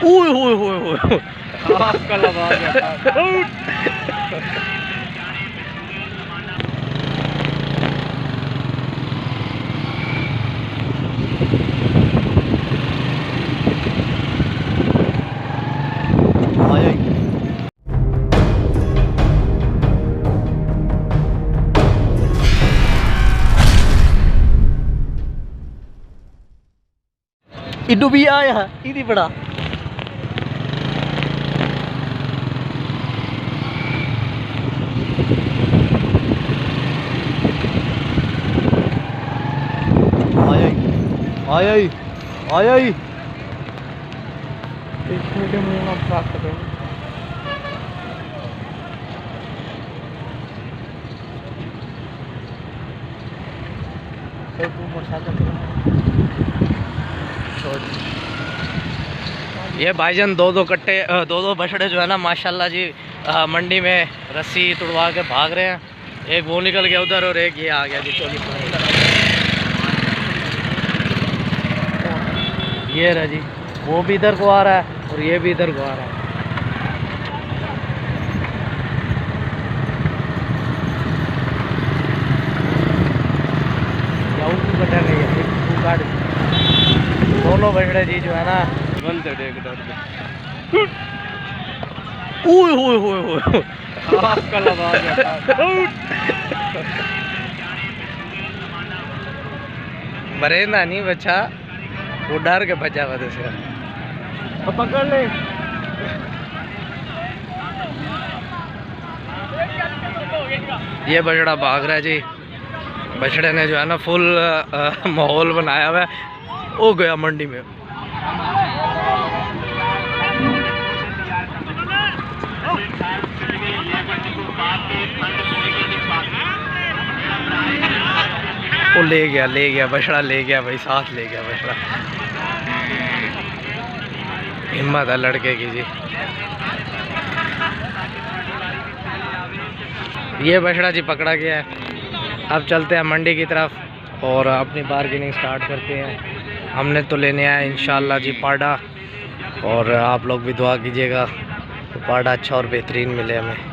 ओए होए होए होए आपका लगा गया। इडू भी आया इधी बड़ा आया ही आया ही इसमें के मुंह में प्राप्त करें। ये भाईजान दो दो बछड़े जो है ना माशाल्लाह जी मंडी में रस्सी तुड़वा के भाग रहे हैं। एक वो निकल गया उधर और एक ये आ गया जी चौकी ये रहा जी, वो भी इधर को आ रहा है और ये भी इधर को आ रहा है। दोनों बछड़े जी जो है ना ओए होए होए होए आपका लगा गया। मरेंदा नहीं बच्चा, वो डर के बचा हुआ दूसरा। पकड़ ले। ये बछड़ा भाग रहा है जी। बछड़े ने जो है ना फुल माहौल बनाया हुआ है। वो गया मंडी में। वो ले गया बछड़ा ले गया भाई, साथ ले गया बछड़ा। हिम्मत है लड़के की जी। ये बछड़ा जी पकड़ा गया है। अब चलते हैं मंडी की तरफ और अपनी बार्गेनिंग स्टार्ट करते हैं। हमने तो लेने आए इंशाल्लाह जी पाड़ा, और आप लोग भी दुआ कीजिएगा तो पाड़ा अच्छा और बेहतरीन मिले हमें।